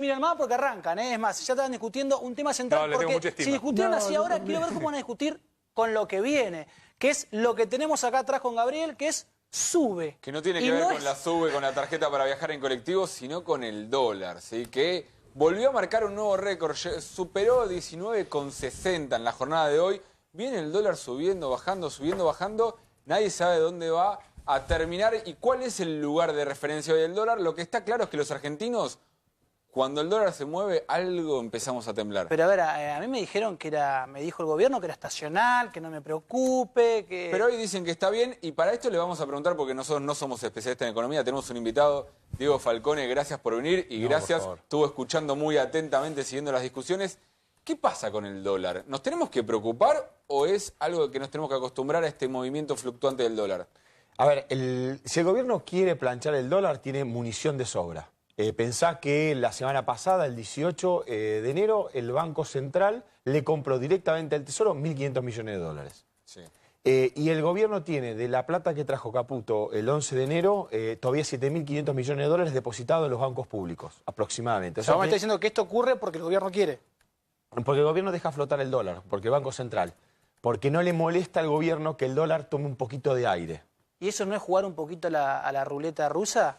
Miran más porque arrancan, Es más, ya estaban discutiendo un tema central. No, le tengo mucha estima. Si discutieron así ahora, quiero ver cómo van a discutir con lo que viene, que es lo que tenemos acá atrás con Gabriel, que es SUBE. Que no tiene que ver con la SUBE, con la tarjeta para viajar en colectivo, sino con el dólar, ¿sí? Que volvió a marcar un nuevo récord, superó 19,60 en la jornada de hoy. Viene el dólar subiendo, bajando. Nadie sabe dónde va a terminar y cuál es el lugar de referencia hoy del dólar. Lo que está claro es que los argentinos, cuando el dólar se mueve, algo empezamos a temblar. Pero a ver, a mí me dijeron que era, me dijo el gobierno que era estacional, que no me preocupe, que... Pero hoy dicen que está bien y para esto le vamos a preguntar, porque nosotros no somos especialistas en economía, tenemos un invitado, Diego Falcone, gracias por venir y gracias, estuvo escuchando muy atentamente, siguiendo las discusiones. ¿Qué pasa con el dólar? ¿Nos tenemos que preocupar o es algo que nos tenemos que acostumbrar a este movimiento fluctuante del dólar? A ver, si el gobierno quiere planchar el dólar, tiene munición de sobra. Pensá que la semana pasada, el 18 de enero, el Banco Central le compró directamente al Tesoro 1.500 millones de dólares. Sí. Y el gobierno tiene de la plata que trajo Caputo el 11 de enero, todavía 7.500 millones de dólares depositados en los bancos públicos, aproximadamente. O sea, me está diciendo que esto ocurre porque el gobierno quiere. Porque el gobierno deja flotar el dólar, porque el Banco Central. Porque no le molesta al gobierno que el dólar tome un poquito de aire. ¿Y eso no es jugar un poquito a la ruleta rusa?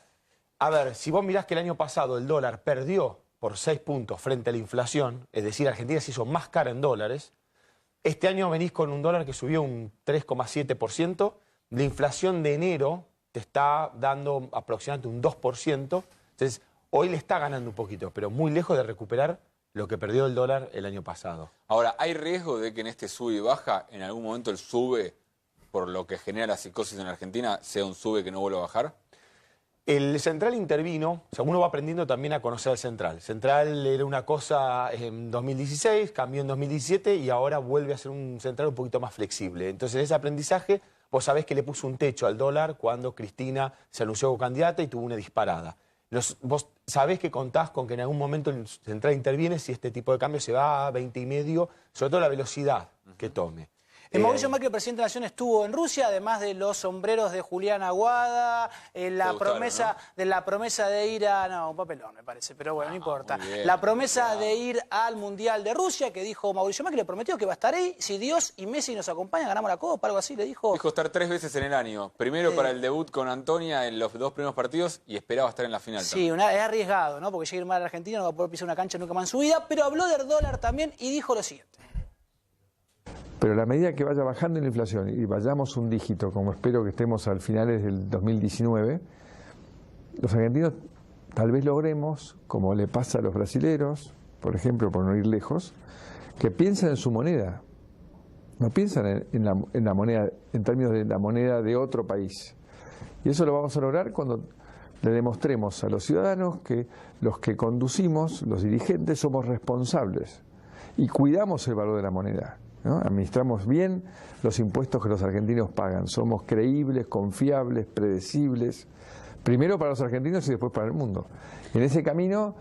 A ver, si vos mirás que el año pasado el dólar perdió por 6 puntos frente a la inflación, es decir, Argentina se hizo más cara en dólares, este año venís con un dólar que subió un 3,7%, la inflación de enero te está dando aproximadamente un 2%, entonces hoy le está ganando un poquito, pero muy lejos de recuperar lo que perdió el dólar el año pasado. Ahora, ¿hay riesgo de que en este sube y baja, en algún momento el sube, por lo que genera la psicosis en Argentina, sea un sube que no vuelva a bajar? El central intervino, o sea, uno va aprendiendo también a conocer al central. El central era una cosa en 2016, cambió en 2017 y ahora vuelve a ser un central un poquito más flexible. Entonces, ese aprendizaje, vos sabés que le puso un techo al dólar cuando Cristina se anunció como candidata y tuvo una disparada. Vos sabés que contás con que en algún momento el central interviene si este tipo de cambio se va a 20,5, sobre todo la velocidad que tome. Mauricio Macri, el presidente de la Nación, estuvo en Rusia, además de los sombreros de Julián Aguada, la promesa de ir a... No, un papelón me parece, pero bueno, no importa. La promesa de ir al Mundial de Rusia, que dijo Mauricio Macri, le prometió que va a estar ahí, si Dios y Messi nos acompañan, ganamos la Copa, algo así, le dijo. Dijo estar 3 veces en el año, primero para el debut con Antonia en los 2 primeros partidos y esperaba estar en la final. Sí, es arriesgado, ¿no? Porque llega a ir mal a Argentina, no va a poder pisar una cancha nunca más en su vida, pero habló del dólar también y dijo lo siguiente. Pero a la medida que vaya bajando la inflación y vayamos un dígito, como espero que estemos al finales del 2019, los argentinos tal vez logremos, como le pasa a los brasileros, por ejemplo, por no ir lejos, que piensen en su moneda, no piensan en la moneda, en términos de la moneda de otro país. Y eso lo vamos a lograr cuando le demostremos a los ciudadanos que los que conducimos, los dirigentes, somos responsables y cuidamos el valor de la moneda, ¿no? Administramos bien los impuestos que los argentinos pagan. Somos creíbles, confiables, predecibles, primero para los argentinos y después para el mundo. En ese camino,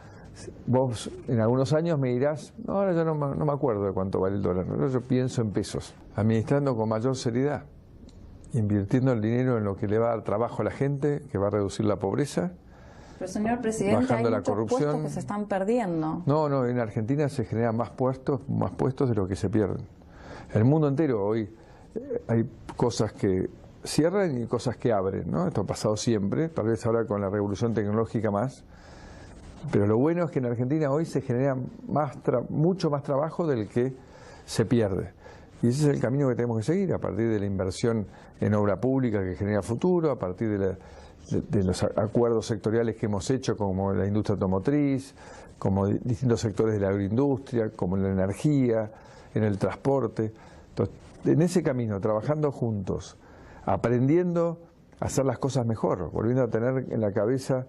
vos en algunos años me dirás, no, ahora yo no me acuerdo de cuánto vale el dólar, yo pienso en pesos, administrando con mayor seriedad, invirtiendo el dinero en lo que le va a dar trabajo a la gente, que va a reducir la pobreza. Pero señor presidente, hay muchos corrupción. puestos que se están perdiendo. No, en Argentina se generan más puestos de lo que se pierden. El mundo entero hoy hay cosas que cierran y cosas que abren, ¿no? Esto ha pasado siempre, tal vez ahora con la revolución tecnológica más. Pero lo bueno es que en Argentina hoy se genera mucho más trabajo del que se pierde. Y ese es el camino que tenemos que seguir, a partir de la inversión en obra pública que genera futuro, a partir de los acuerdos sectoriales que hemos hecho, como la industria automotriz, como distintos sectores de la agroindustria, como en la energía, en el transporte. Entonces, en ese camino, trabajando juntos, aprendiendo a hacer las cosas mejor, volviendo a tener en la cabeza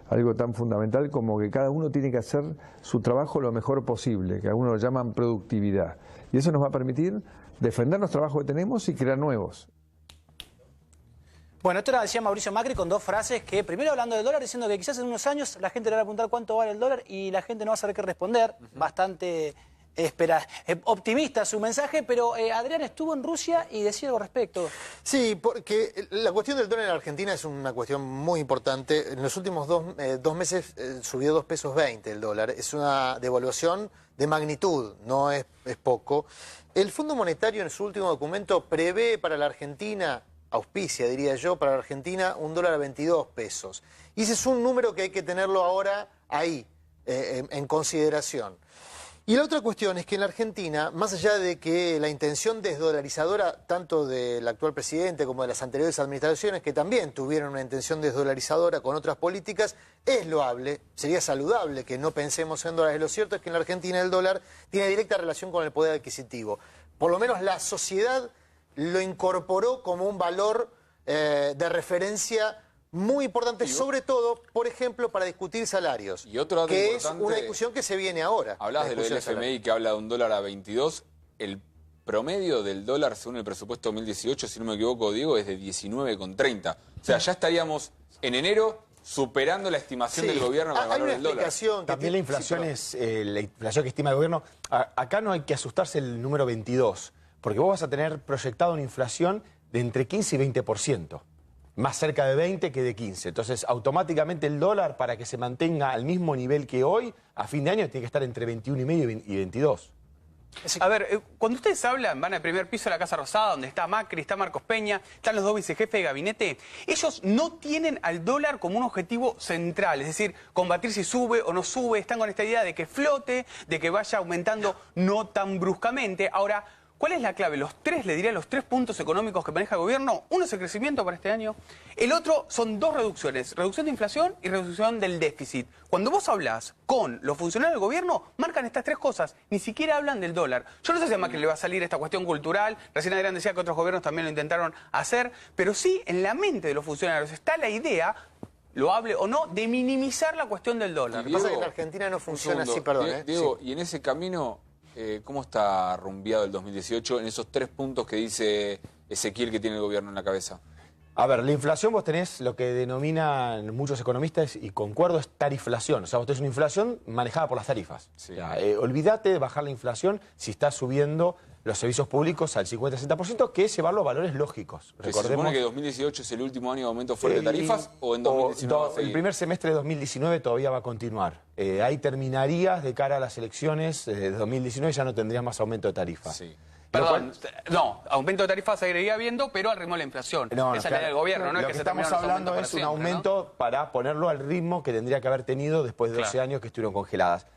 algo tan fundamental como que cada uno tiene que hacer su trabajo lo mejor posible, que algunos lo llaman productividad. Y eso nos va a permitir defender los trabajos que tenemos y crear nuevos. Bueno, esto lo decía Mauricio Macri con 2 frases que, primero hablando del dólar, diciendo que quizás en unos años la gente le va a preguntar cuánto vale el dólar y la gente no va a saber qué responder, bastante optimista su mensaje, pero Adrián estuvo en Rusia y decía algo al respecto. Sí, porque la cuestión del dólar en Argentina es una cuestión muy importante. En los últimos dos meses subió 2,20 pesos el dólar. Es una devaluación de magnitud, no es poco. El Fondo Monetario en su último documento prevé para la Argentina, auspicia diría yo, para la Argentina un dólar a 22 pesos. Y ese es un número que hay que tenerlo ahora ahí, en consideración. Y la otra cuestión es que en la Argentina, más allá de que la intención desdolarizadora tanto del actual presidente como de las anteriores administraciones, que también tuvieron una intención desdolarizadora con otras políticas, es loable, sería saludable que no pensemos en dólares. Lo cierto es que en la Argentina el dólar tiene directa relación con el poder adquisitivo. Por lo menos la sociedad lo incorporó como un valor de referencia muy importante, sobre todo, por ejemplo, para discutir salarios, y otro dato que importante, es una discusión que se viene ahora. Hablabas de lo del FMI, que habla de un dólar a 22. El promedio del dólar, según el presupuesto 2018, si no me equivoco, Diego, es de 19,30. O sea, ya estaríamos en enero superando la estimación del gobierno con el valor del dólar. También la inflación es la inflación que estima el gobierno. Acá no hay que asustarse el número 22, porque vos vas a tener proyectado una inflación de entre 15 y 20%. Más cerca de 20 que de 15. Entonces, automáticamente el dólar, para que se mantenga al mismo nivel que hoy, a fin de año tiene que estar entre 21,5 y 22. A ver, cuando ustedes hablan, van al primer piso de la Casa Rosada, donde está Macri, está Marcos Peña, están los dos vicejefes de gabinete, ellos no tienen al dólar como un objetivo central, es decir, combatir si sube o no sube, están con esta idea de que flote, de que vaya aumentando no tan bruscamente. Ahora, ¿cuál es la clave? Le diría los 3 puntos económicos que maneja el gobierno. Uno es el crecimiento para este año. El otro son 2 reducciones. Reducción de inflación y reducción del déficit. Cuando vos hablás con los funcionarios del gobierno, marcan estas 3 cosas. Ni siquiera hablan del dólar. Yo no sé si a Macri le va a salir esta cuestión cultural. Recién Adrián decía que otros gobiernos también lo intentaron hacer. Pero sí, en la mente de los funcionarios está la idea, lo hable o no, de minimizar la cuestión del dólar. Lo que pasa es que en Argentina no funciona así, perdón. Diego, y en ese camino, ¿cómo está rumbeado el 2018 en esos 3 puntos que dice Ezequiel que tiene el gobierno en la cabeza? A ver, la inflación vos tenés lo que denominan muchos economistas, y concuerdo, es tariflación. O sea, vos tenés una inflación manejada por las tarifas. Sí. O sea, olvídate de bajar la inflación si estás subiendo los servicios públicos al 50-60%, que es llevarlo a valores lógicos. ¿Se supone que 2018 es el último año de aumento fuerte de tarifas o en 2019? El primer semestre de 2019 todavía va a continuar. Ahí terminarías de cara a las elecciones de 2019, ya no tendrías más aumento de tarifas. Sí. Perdón, no, aumento de tarifas seguiría habiendo, pero al ritmo de la inflación. Esa es la idea del gobierno, ¿no? Lo que estamos hablando es un aumento, ¿no?, para ponerlo al ritmo que tendría que haber tenido después de 12 años que estuvieron congeladas.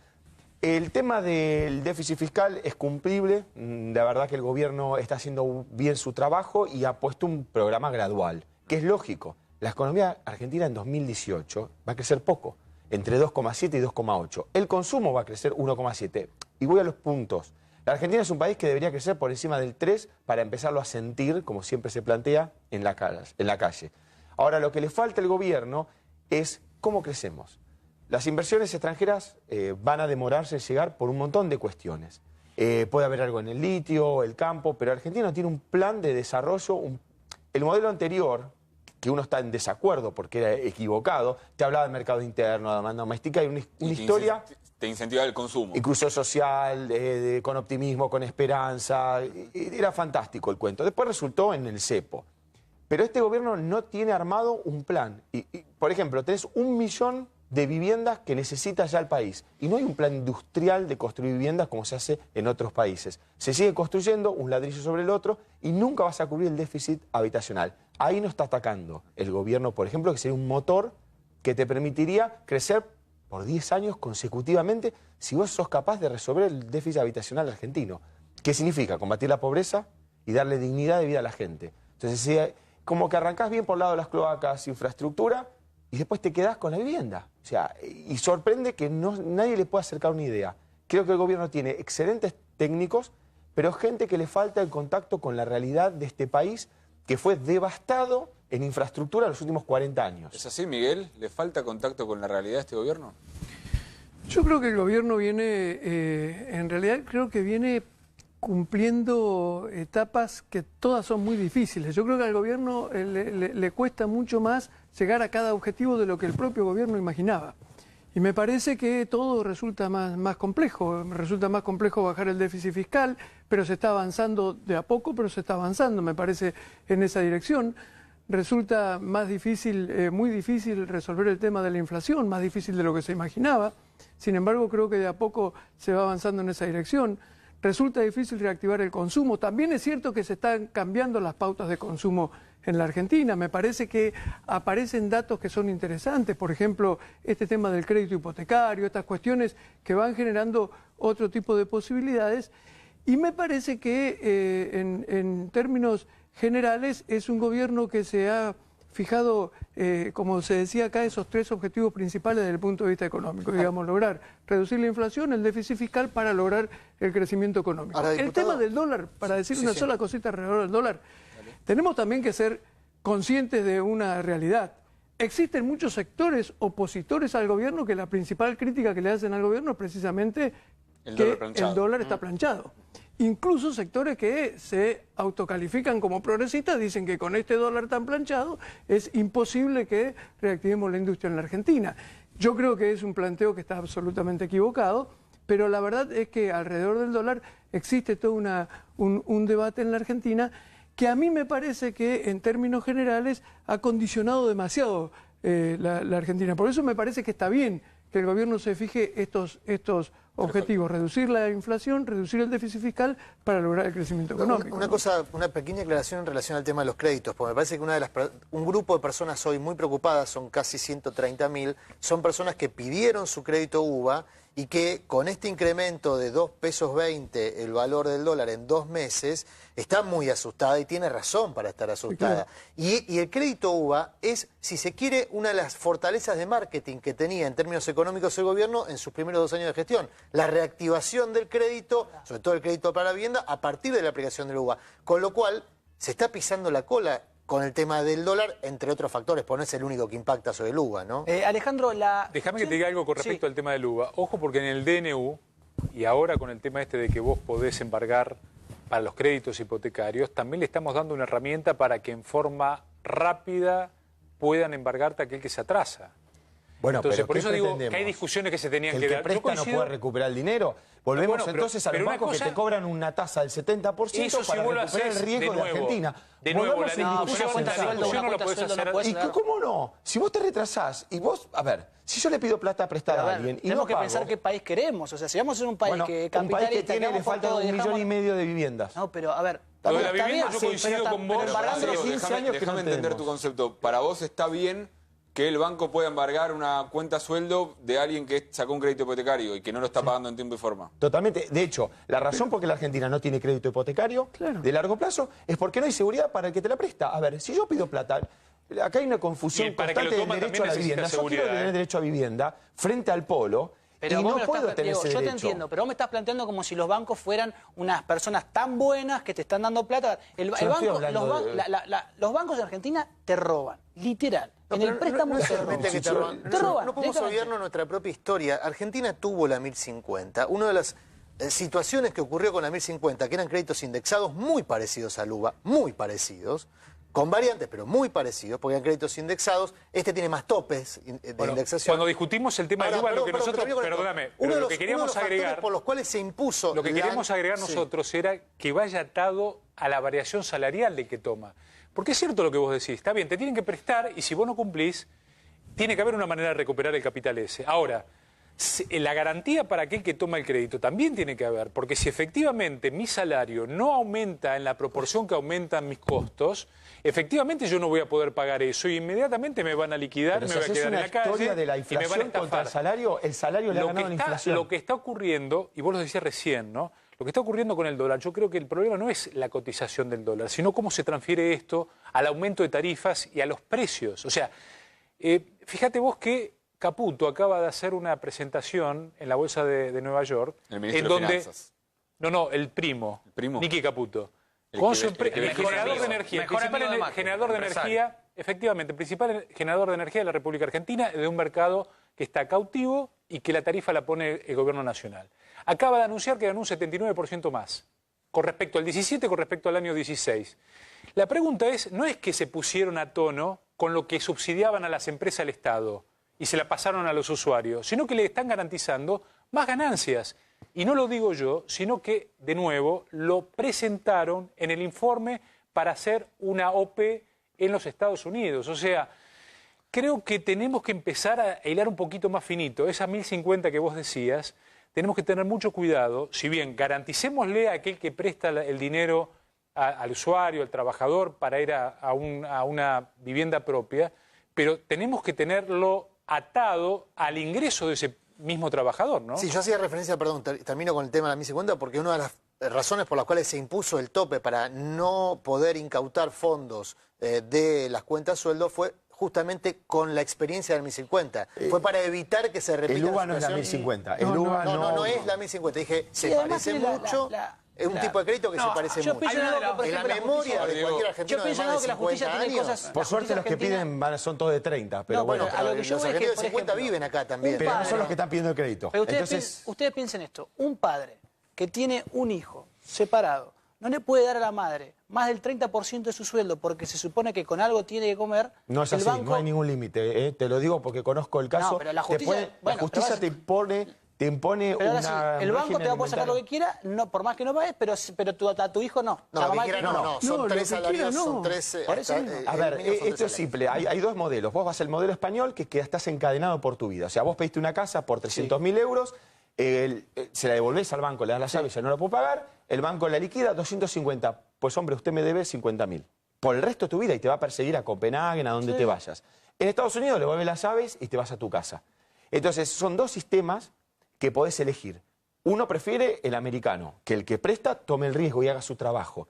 El tema del déficit fiscal es cumplible. La verdad que el gobierno está haciendo bien su trabajo y ha puesto un programa gradual, que es lógico. La economía argentina en 2018 va a crecer poco, entre 2,7 y 2,8. El consumo va a crecer 1,7. Y voy a los puntos. La Argentina es un país que debería crecer por encima del 3 para empezarlo a sentir, como siempre se plantea, en la calle. Ahora, lo que le falta al gobierno es cómo crecemos. Las inversiones extranjeras van a demorarse en llegar por un montón de cuestiones. Puede haber algo en el litio, el campo, pero Argentina tiene un plan de desarrollo. El modelo anterior, que uno está en desacuerdo porque era equivocado, te hablaba de mercado interno, de demanda doméstica y una historia... Te incentivaba el consumo. Inclusión social, con optimismo, con esperanza. Era fantástico el cuento. Después resultó en el cepo. Pero este gobierno no tiene armado un plan. Por ejemplo, tenés 1 millón de viviendas que necesita ya el país. Y no hay un plan industrial de construir viviendas como se hace en otros países. Se sigue construyendo un ladrillo sobre el otro y nunca vas a cubrir el déficit habitacional. Ahí no está atacando el gobierno, por ejemplo, que sería un motor que te permitiría crecer por 10 años consecutivamente si vos sos capaz de resolver el déficit habitacional argentino. ¿Qué significa? Combatir la pobreza y darle dignidad de vida a la gente. Entonces, como que arrancás bien por el lado de las cloacas, infraestructura, y después te quedás con la vivienda. O sea, y sorprende que nadie le pueda acercar una idea. Creo que el gobierno tiene excelentes técnicos, pero gente que le falta el contacto con la realidad de este país, que fue devastado en infraestructura en los últimos 40 años. ¿Es así, Miguel? ¿Le falta contacto con la realidad de este gobierno? Yo creo que el gobierno viene, en realidad creo que viene cumpliendo etapas que todas son muy difíciles. Yo creo que al gobierno le cuesta mucho más llegar a cada objetivo de lo que el propio gobierno imaginaba. Y me parece que todo resulta más complejo. Resulta más complejo bajar el déficit fiscal, pero se está avanzando de a poco, pero se está avanzando, me parece, en esa dirección. Resulta más difícil, muy difícil resolver el tema de la inflación, más difícil de lo que se imaginaba. Sin embargo, creo que de a poco se va avanzando en esa dirección. Resulta difícil reactivar el consumo. También es cierto que se están cambiando las pautas de consumo en la Argentina. Me parece que aparecen datos que son interesantes. Por ejemplo, este tema del crédito hipotecario, estas cuestiones que van generando otro tipo de posibilidades. Y me parece que en términos generales es un gobierno que se ha fijado, como se decía acá, esos 3 objetivos principales desde el punto de vista económico. Digamos, lograr reducir la inflación, el déficit fiscal para lograr el crecimiento económico. Ahora, el tema del dólar, para decir una sola cosita alrededor del dólar, tenemos también que ser conscientes de una realidad. Existen muchos sectores opositores al gobierno que la principal crítica que le hacen al gobierno es precisamente que el dólar está planchado. Incluso sectores que se autocalifican como progresistas dicen que con este dólar tan planchado es imposible que reactivemos la industria en la Argentina. Yo creo que es un planteo que está absolutamente equivocado, pero la verdad es que alrededor del dólar existe todo un debate en la Argentina que a mí me parece que en términos generales ha condicionado demasiado la Argentina. Por eso me parece que está bien que el gobierno se fije estos objetivos, reducir la inflación, reducir el déficit fiscal para lograr el crecimiento económico. Una pequeña aclaración en relación al tema de los créditos, porque me parece que un grupo de personas hoy muy preocupadas, son casi 130.000, son personas que pidieron su crédito UVA y que con este incremento de 2,20 pesos el valor del dólar en 2 meses, está muy asustada y tiene razón para estar asustada. Y el crédito UVA es, si se quiere, una de las fortalezas de marketing que tenía en términos económicos el gobierno en sus primeros 2 años de gestión. La reactivación del crédito, sobre todo el crédito para la vivienda, a partir de la aplicación del UVA. Con lo cual, se está pisando la cola con el tema del dólar, entre otros factores, porque no es el único que impacta sobre el UVA, ¿no? Alejandro, Déjame que te diga algo con respecto al tema del UVA. Ojo, porque en el DNU, y ahora con el tema este de que vos podés embargar para los créditos hipotecarios, también le estamos dando una herramienta para que en forma rápida puedan embargarte a aquel que se atrasa. Bueno, entonces, pero por eso digo pretendemos? que hay discusiones que se tenían ¿Que que el que dar. presta no puede recuperar el dinero? Volvemos entonces a los bancos que te cobran una tasa del 70% para recuperar el riesgo de Argentina. De nuevo, la discusión no la podés hacer. ¿Y cómo no? Si vos te retrasás y vos, a ver, si yo le pido plata prestada a alguien y no pago, tenemos que pensar qué país queremos. O sea, si vamos a ser un país que capitalista, un país que tiene, le faltan 1,5 millones de viviendas. No, pero a ver, lo de la vivienda yo coincido con vos. Déjame entender tu concepto. Para vos está bien que el banco pueda embargar una cuenta sueldo de alguien que sacó un crédito hipotecario y que no lo está pagando en tiempo y forma. Totalmente. De hecho, la razón por que la Argentina no tiene crédito hipotecario de largo plazo es porque no hay seguridad para el que te la presta. A ver, si yo pido plata, acá hay una confusión constante del derecho a la vivienda. Yo quiero tener derecho a vivienda frente al polo. Pero y no puedo tener ese yo derecho. te entiendo, pero vos me estás planteando como si los bancos fueran unas personas tan buenas que te están dando plata. Los bancos de Argentina te roban, literal. En el préstamo te roban. No podemos olvidarnos nuestra propia historia. Argentina tuvo la 1050. Una de las situaciones que ocurrió con la 1050, que eran créditos indexados muy parecidos al UVA, muy parecidos, con variantes, pero muy parecidos, porque eran créditos indexados. Este tiene más topes de indexación. Cuando discutimos el tema del UVA, lo que nosotros, perdóname, pero lo que queríamos agregar, por los cuales se impuso, lo que queríamos agregar nosotros era que vaya atado a la variación salarial de que toma. Porque es cierto lo que vos decís, está bien, te tienen que prestar y si vos no cumplís, tiene que haber una manera de recuperar el capital ese. Ahora, la garantía para aquel que toma el crédito también tiene que haber, porque si efectivamente mi salario no aumenta en la proporción que aumentan mis costos, efectivamente yo no voy a poder pagar eso y inmediatamente me van a liquidar, me voy a quedar en la calle de la y me van a estafar. Contra el salario le ha ganado la inflación. Lo que está ocurriendo, y vos lo decías recién, ¿no? Lo que está ocurriendo con el dólar, yo creo que el problema no es la cotización del dólar, sino cómo se transfiere esto al aumento de tarifas y a los precios. O sea, fíjate vos que Caputo acaba de hacer una presentación en la Bolsa de Nueva York. El ministro de Finanzas. No, el primo. Nicky Caputo. Con el generador de energía. El principal generador de energía, efectivamente, el principal generador de energía de la República Argentina, de un mercado que está cautivo y que la tarifa la pone el gobierno nacional. Acaba de anunciar que ganó un 79% más con respecto al 17, con respecto al año 16. La pregunta es, no es que se pusieron a tono con lo que subsidiaban a las empresas del Estado, y se la pasaron a los usuarios, sino que le están garantizando más ganancias. Y no lo digo yo, sino que, de nuevo, lo presentaron en el informe para hacer una OPE en los Estados Unidos. O sea, creo que tenemos que empezar a hilar un poquito más finito. Esa 1050 que vos decías, tenemos que tener mucho cuidado. Si bien garanticémosle a aquel que presta el dinero al usuario, al trabajador, para ir a una vivienda propia, pero tenemos que tenerlo atado al ingreso de ese mismo trabajador, ¿no? Sí, yo hacía referencia, perdón, termino con el tema de la 1050, porque una de las razones por las cuales se impuso el tope para no poder incautar fondos de las cuentas sueldo fue justamente con la experiencia del 1050. Fue para evitar que se repita el UVA la no es la situación. 1050. No es la 1050. Dije, se parece mucho. Es un tipo de crédito que se parece mucho. En la memoria de cualquier argentino de más de 50 años. Por suerte los que piden son todos de 30, pero bueno. A lo que los argentinos de 50 viven acá también. Pero no son los que están pidiendo el crédito. Pero ustedes piensen esto, un padre que tiene un hijo separado, no le puede dar a la madre más del 30% de su sueldo porque se supone que con algo tiene que comer. No es así, no hay ningún límite. Te lo digo porque conozco el caso. No, pero la justicia, te impone pero una... sí, el banco te va a poder sacar lo que quiera, no, por más que no pagues, pero a tu hijo no. No, lo que quiera no. Son tres salarios, son tres... A ver, esto es simple. Hay dos modelos. Vos vas al modelo español, que estás encadenado por tu vida. O sea, vos pediste una casa por 300.000 euros, se la devolvés al banco, le das la llave y ya no la puedo pagar, el banco la liquida, 250. Pues hombre, usted me debe 50.000. Por el resto de tu vida y te va a perseguir a Copenhague, a donde te vayas. En Estados Unidos le devuelves las llaves y te vas a tu casa. Entonces, son dos sistemas que podés elegir. Uno prefiere el americano, que el que presta tome el riesgo y haga su trabajo.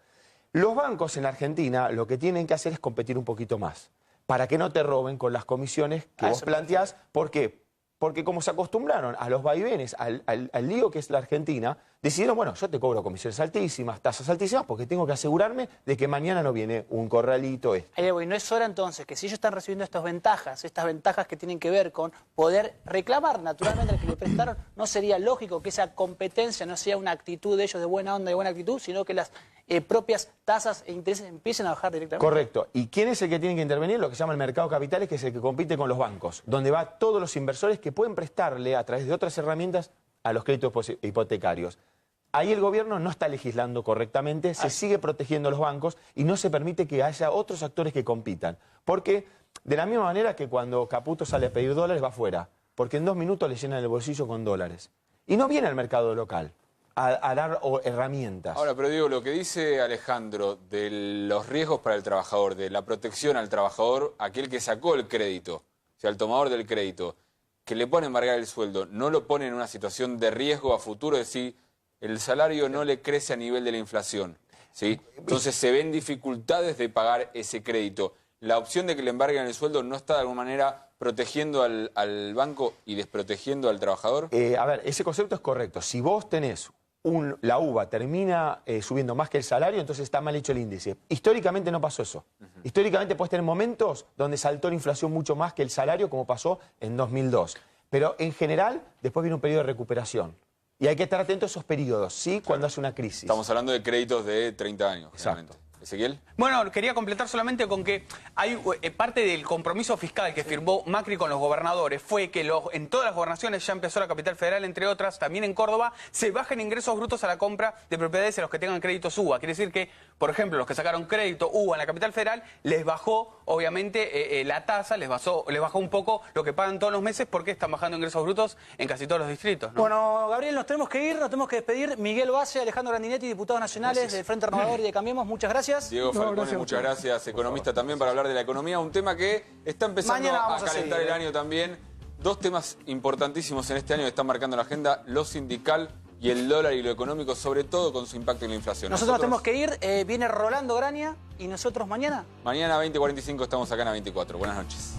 Los bancos en la Argentina lo que tienen que hacer es competir un poquito más, para que no te roben con las comisiones que vos planteás. ¿Por qué? Porque como se acostumbraron a los vaivenes, al lío que es la Argentina, decidieron, bueno, yo te cobro comisiones altísimas, tasas altísimas, porque tengo que asegurarme de que mañana no viene un corralito. Y no es hora entonces que si ellos están recibiendo estas ventajas que tienen que ver con poder reclamar naturalmente al que le prestaron, no sería lógico que esa competencia no sea una actitud de ellos de buena onda, de buena actitud, sino que las propias tasas e intereses empiecen a bajar directamente. Correcto. ¿Y quién es el que tiene que intervenir? Lo que se llama el mercado de capitales, que es el que compite con los bancos, donde va todos los inversores que pueden prestarle a través de otras herramientas a los créditos hipotecarios. Ahí el gobierno no está legislando correctamente, se sigue protegiendo a los bancos y no se permite que haya otros actores que compitan. Porque de la misma manera que cuando Caputo sale a pedir dólares va afuera, porque en 2 minutos le llenan el bolsillo con dólares. Y no viene al mercado local a dar herramientas. Ahora, pero digo, lo que dice Alejandro de los riesgos para el trabajador, de la protección al trabajador, aquel que sacó el crédito, o sea, el tomador del crédito, que le pone a embargar el sueldo, no lo pone en una situación de riesgo a futuro, es decir, el salario no le crece a nivel de la inflación, ¿sí? Entonces se ven dificultades de pagar ese crédito. La opción de que le embarguen el sueldo no está de alguna manera protegiendo al banco y desprotegiendo al trabajador. A ver, ese concepto es correcto. Si vos tenés la uva termina subiendo más que el salario, entonces está mal hecho el índice. Históricamente no pasó eso. Históricamente puedes tener momentos donde saltó la inflación mucho más que el salario, como pasó en 2002. Pero en general, después viene un periodo de recuperación. Y hay que estar atento a esos periodos, ¿sí? Cuando hace una crisis. Estamos hablando de créditos de 30 años. Exacto. ¿Ezequiel? Bueno, quería completar solamente con que hay parte del compromiso fiscal que firmó Macri con los gobernadores fue que en todas las gobernaciones, ya empezó la Capital Federal, entre otras, también en Córdoba, se bajen ingresos brutos a la compra de propiedades a los que tengan créditos UVA. Quiere decir que, por ejemplo, los que sacaron crédito UVA en la Capital Federal, les bajó, obviamente, la tasa, les bajó un poco lo que pagan todos los meses porque están bajando ingresos brutos en casi todos los distritos, ¿no? Bueno, Gabriel, nos tenemos que ir, nos tenemos que despedir. Miguel Base, Alejandro Grandinetti, diputados nacionales del Frente Renovador y de Cambiemos, muchas gracias. Diego Falcone, muchas gracias, economista también, para hablar de la economía, un tema que está empezando a calentar el año también. Dos temas importantísimos en este año que están marcando la agenda, lo sindical y el dólar y lo económico, sobre todo con su impacto en la inflación. Nosotros tenemos que ir, viene Rolando Graña y nosotros mañana. Mañana 20:45 estamos acá en la 24. Buenas noches.